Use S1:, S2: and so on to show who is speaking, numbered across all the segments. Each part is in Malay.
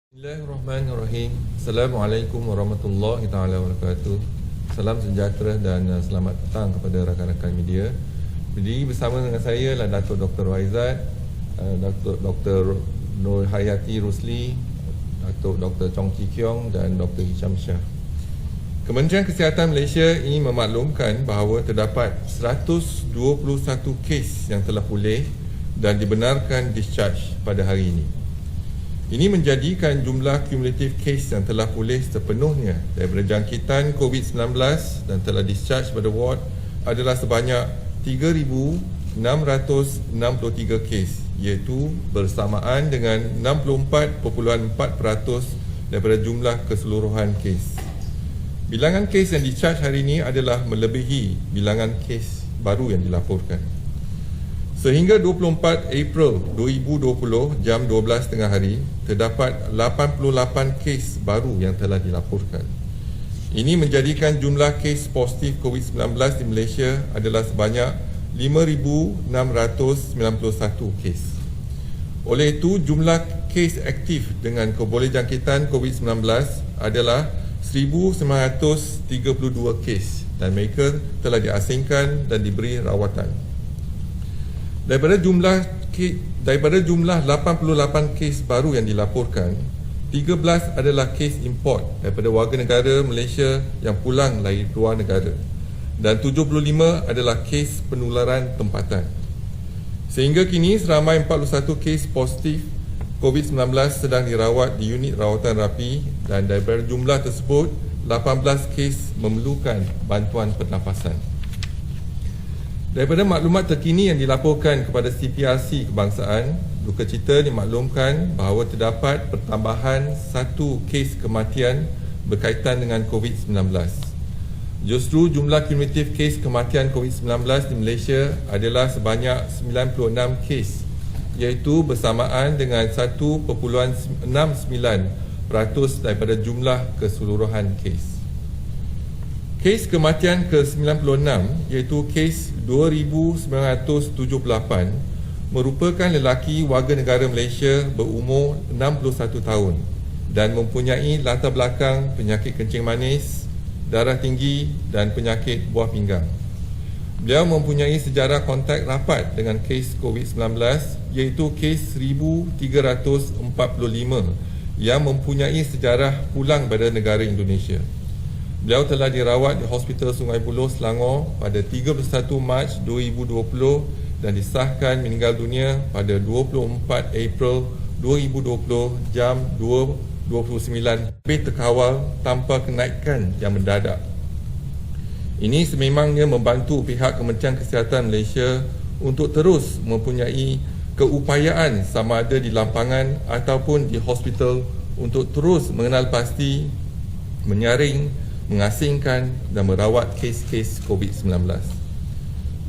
S1: Bismillahirrahmanirrahim. Assalamualaikum warahmatullahi taala wabarakatuh. Salam sejahtera dan selamat petang kepada rakan-rakan media. Berdiri bersama dengan saya adalah Datuk Dr. Waizat, Dr. Nur Hayati Rusli, Datuk Dr. Chong Ki Kiong dan Dr. Hisham Shah. Kementerian Kesihatan Malaysia ingin memaklumkan bahawa terdapat 121 kes yang telah pulih dan dibenarkan discharge pada hari ini. Ini menjadikan jumlah kumulatif kes yang telah pulih sepenuhnya daripada jangkitan COVID-19 dan telah discharge pada ward adalah sebanyak 3,663 kes, iaitu bersamaan dengan 64.4% daripada jumlah keseluruhan kes. Bilangan kes yang discharge hari ini adalah melebihi bilangan kes baru yang dilaporkan. Sehingga 24 April 2020 jam 12 tengah hari, terdapat 88 kes baru yang telah dilaporkan. Ini menjadikan jumlah kes positif COVID-19 di Malaysia adalah sebanyak 5,691 kes. Oleh itu, jumlah kes aktif dengan kebolehjangkitan COVID-19 adalah 1,932 kes dan mereka telah diasingkan dan diberi rawatan. Daripada jumlah 88 kes baru yang dilaporkan, 13 adalah kes import daripada warga negara Malaysia yang pulang dari luar negara dan 75 adalah kes penularan tempatan. Sehingga kini seramai 41 kes positif COVID-19 sedang dirawat di unit rawatan rapi dan daripada jumlah tersebut 18 kes memerlukan bantuan pernafasan. Daripada maklumat terkini yang dilaporkan kepada CPRC Kebangsaan, duka cita dimaklumkan bahawa terdapat pertambahan 1 kes kematian berkaitan dengan COVID-19. Justru jumlah kumulatif kes kematian COVID-19 di Malaysia adalah sebanyak 96 kes, iaitu bersamaan dengan 1.69% daripada jumlah keseluruhan kes. Kes kematian ke-96 iaitu kes 2,978 merupakan lelaki warga negara Malaysia berumur 61 tahun dan mempunyai latar belakang penyakit kencing manis, darah tinggi dan penyakit buah pinggang. Beliau mempunyai sejarah kontak rapat dengan kes COVID-19 iaitu kes 1,345 yang mempunyai sejarah pulang pada negara Indonesia. Beliau telah dirawat di Hospital Sungai Buloh, Selangor pada 31 Mac 2020 dan disahkan meninggal dunia pada 24 April 2020 jam 2.29 lebih terkawal tanpa kenaikan yang mendadak. Ini sememangnya membantu pihak Kementerian Kesihatan Malaysia untuk terus mempunyai keupayaan sama ada di lapangan ataupun di hospital untuk terus mengenal pasti, menyaring, mengasingkan dan merawat kes-kes COVID-19.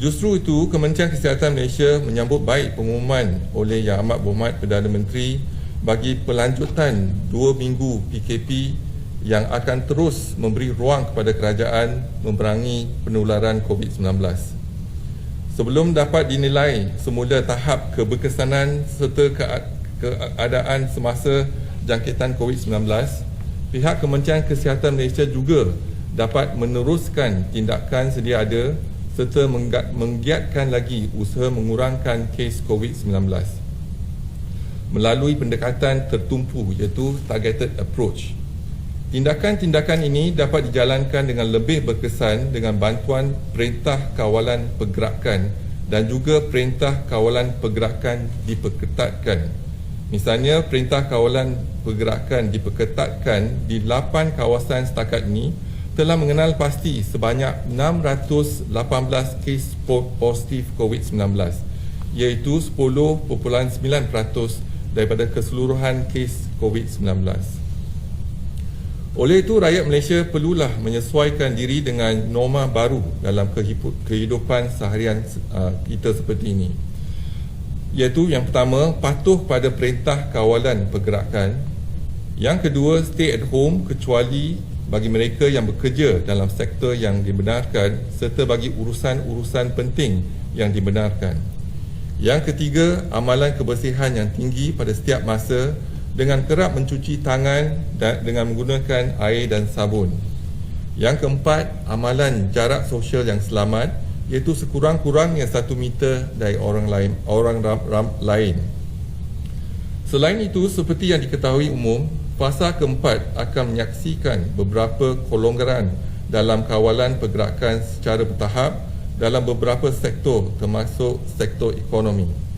S1: Justru itu, Kementerian Kesihatan Malaysia menyambut baik pengumuman oleh Yang Amat Berhormat Perdana Menteri bagi pelanjutan 2 minggu PKP yang akan terus memberi ruang kepada kerajaan memerangi penularan COVID-19. Sebelum dapat dinilai semula tahap keberkesanan serta keadaan semasa jangkitan COVID-19, pihak Kementerian Kesihatan Malaysia juga dapat meneruskan tindakan sedia ada serta menggiatkan lagi usaha mengurangkan kes COVID-19 melalui pendekatan tertumpu iaitu targeted approach. Tindakan-tindakan ini dapat dijalankan dengan lebih berkesan dengan bantuan Perintah Kawalan Pergerakan dan juga Perintah Kawalan Pergerakan diperketatkan. Misalnya, Perintah Kawalan Pergerakan diperketatkan di 8 kawasan setakat ini telah mengenal pasti sebanyak 618 kes positif COVID-19, iaitu 10.9% daripada keseluruhan kes COVID-19. Oleh itu, rakyat Malaysia perlulah menyesuaikan diri dengan norma baru dalam kehidupan seharian kita seperti ini. Iaitu yang pertama, patuh pada Perintah Kawalan Pergerakan. Yang kedua, stay at home kecuali bagi mereka yang bekerja dalam sektor yang dibenarkan serta bagi urusan-urusan penting yang dibenarkan. Yang ketiga, amalan kebersihan yang tinggi pada setiap masa dengan kerap mencuci tangan dengan menggunakan air dan sabun. Yang keempat, amalan jarak sosial yang selamat, iaitu sekurang-kurangnya 1 meter dari orang lain. Selain itu, seperti yang diketahui umum, fasa keempat akan menyaksikan beberapa kelonggaran dalam kawalan pergerakan secara bertahap dalam beberapa sektor termasuk sektor ekonomi.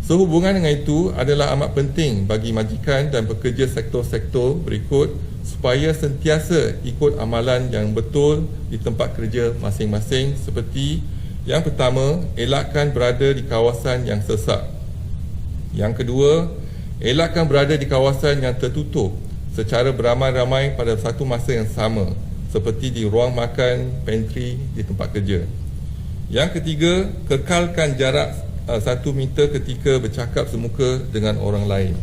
S1: Sehubungan dengan itu adalah amat penting bagi majikan dan pekerja sektor-sektor berikut supaya sentiasa ikut amalan yang betul di tempat kerja masing-masing, seperti yang pertama, elakkan berada di kawasan yang sesak. Yang kedua, elakkan berada di kawasan yang tertutup secara beramai-ramai pada satu masa yang sama, seperti di ruang makan, pantry di tempat kerja. Yang ketiga, kekalkan jarak 1 meter ketika bercakap semuka dengan orang lain.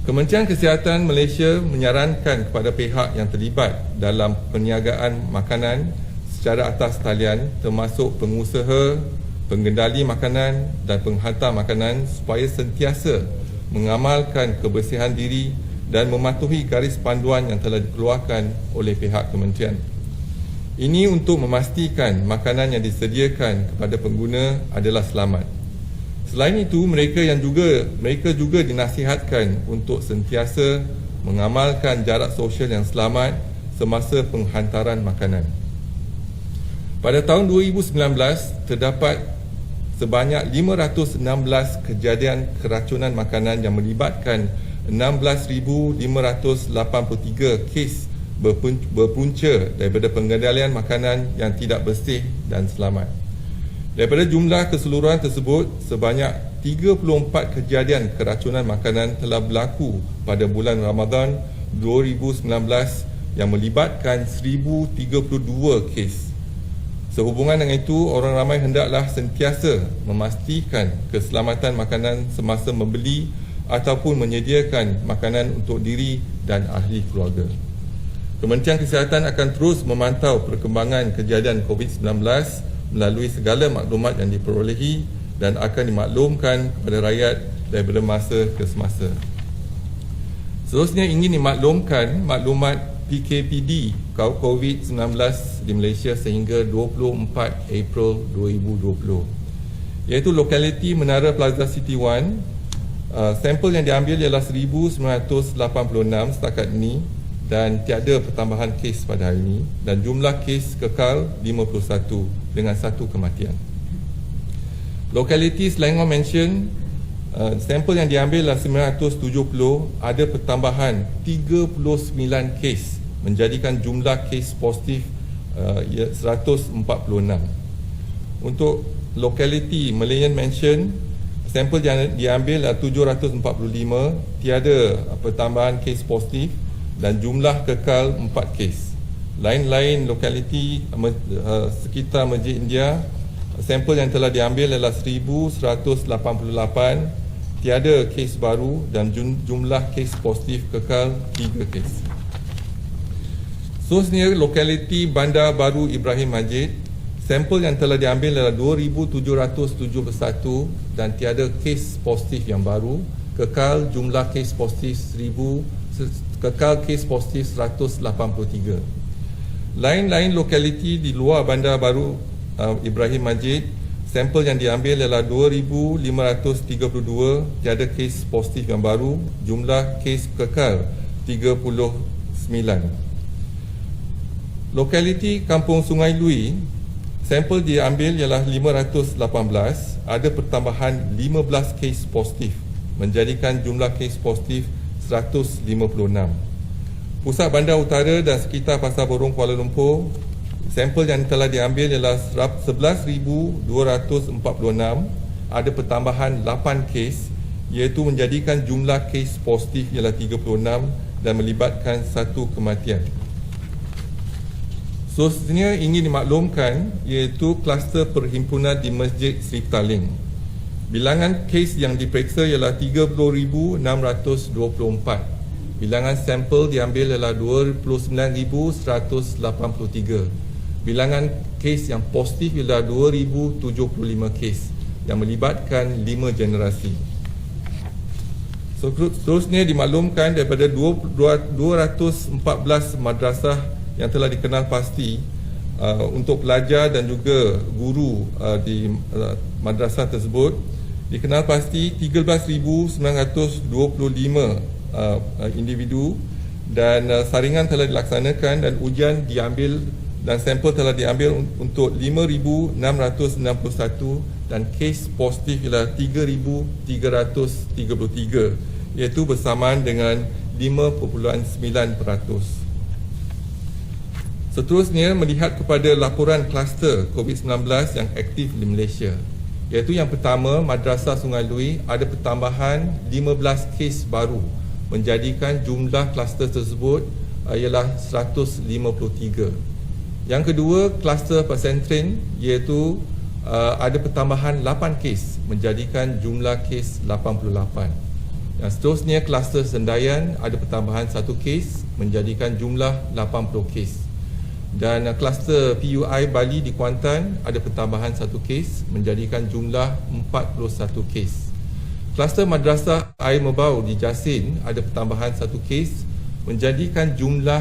S1: Kementerian Kesihatan Malaysia menyarankan kepada pihak yang terlibat dalam perniagaan makanan secara atas talian, termasuk pengusaha, pengendali makanan dan penghantar makanan, supaya sentiasa mengamalkan kebersihan diri dan mematuhi garis panduan yang telah dikeluarkan oleh pihak kementerian. Ini untuk memastikan makanan yang disediakan kepada pengguna adalah selamat. Selain itu, mereka juga dinasihatkan untuk sentiasa mengamalkan jarak sosial yang selamat semasa penghantaran makanan. Pada tahun 2019, terdapat sebanyak 516 kejadian keracunan makanan yang melibatkan 16,583 kes berpunca daripada pengendalian makanan yang tidak bersih dan selamat. Daripada jumlah keseluruhan tersebut, sebanyak 34 kejadian keracunan makanan telah berlaku pada bulan Ramadan 2019 yang melibatkan 1,032 kes. Sehubungan dengan itu, orang ramai hendaklah sentiasa memastikan keselamatan makanan semasa membeli ataupun menyediakan makanan untuk diri dan ahli keluarga. Kementerian Kesihatan akan terus memantau perkembangan kejadian COVID-19 melalui segala maklumat yang diperolehi dan akan dimaklumkan kepada rakyat daripada masa ke semasa. Seterusnya ingin dimaklumkan maklumat PKPD COVID-19 di Malaysia sehingga 24 April 2020, iaitu lokaliti Menara Plaza City 1. Sampel yang diambil ialah 1,986 setakat ini dan tiada pertambahan kes pada hari ini, dan jumlah kes kekal 51 dengan 1 kematian. Lokaliti Selangor Mansion, sampel yang diambil adalah 970, ada pertambahan 39 kes menjadikan jumlah kes positif 146. Untuk lokaliti Malayan Mansion, sampel yang diambil adalah 745, tiada pertambahan kes positif dan jumlah kekal 4 kes. Lain-lain lokaliti sekitar Masjid India, sampel yang telah diambil adalah 1,188, tiada kes baru dan jumlah kes positif kekal 3 kes. Seterusnya, lokaliti Bandar Baru Ibrahim Majid, sampel yang telah diambil adalah 2,771 dan tiada kes positif yang baru, kekal jumlah kes positif 183. Lain-lain lokaliti di luar Bandar Baru Ibrahim Majid, sampel yang diambil adalah 2,532, tiada kes positif yang baru, jumlah kes kekal 39. Lokaliti Kampung Sungai Lui, sampel diambil ialah 518, ada pertambahan 15 kes positif menjadikan jumlah kes positif 156. Pusat Bandar Utara dan sekitar Pasar Borong Kuala Lumpur, sampel yang telah diambil ialah 11,246, ada pertambahan 8 kes, iaitu menjadikan jumlah kes positif ialah 36 dan melibatkan 1 kematian. Seterusnya ingin dimaklumkan iaitu kluster perhimpunan di Masjid Sri Petaling. Bilangan kes yang diperiksa ialah 30,624. Bilangan sampel diambil ialah 29,183. Bilangan kes yang positif ialah 2,075 kes yang melibatkan 5 generasi. Seterusnya dimaklumkan daripada 214 madrasah yang telah dikenal pasti untuk pelajar dan juga guru di madrasah tersebut, dikenal pasti 13,925 individu, dan saringan telah dilaksanakan dan ujian diambil dan sampel telah diambil untuk 5,691 dan kes positif ialah 3,333, iaitu bersamaan dengan 5.9%. Seterusnya melihat kepada laporan kluster COVID-19 yang aktif di Malaysia, iaitu yang pertama, Madrasah Sungai Lui ada pertambahan 15 kes baru, menjadikan jumlah kluster tersebut ialah 153. Yang kedua, kluster pesantren, iaitu ada pertambahan 8 kes, menjadikan jumlah kes 88. Yang seterusnya, kluster Sendayan ada pertambahan 1 kes, menjadikan jumlah 80 kes. Dan kluster PUI Bali di Kuantan ada pertambahan 1 kes, menjadikan jumlah 41 kes. Kluster Madrasah Air Mebau di Jasin ada pertambahan 1 kes, menjadikan jumlah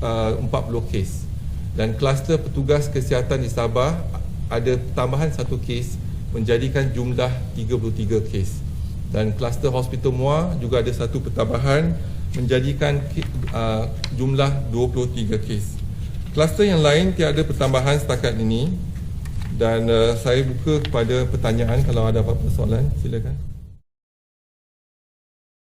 S1: 40 kes. Dan kluster petugas kesihatan di Sabah ada tambahan 1 kes, menjadikan jumlah 33 kes. Dan kluster Hospital Muar juga ada 1 pertambahan, menjadikan jumlah 23 kes. Kluster yang lain tiada pertambahan setakat ini, dan saya buka kepada pertanyaan kalau ada apa-apa soalan, silakan.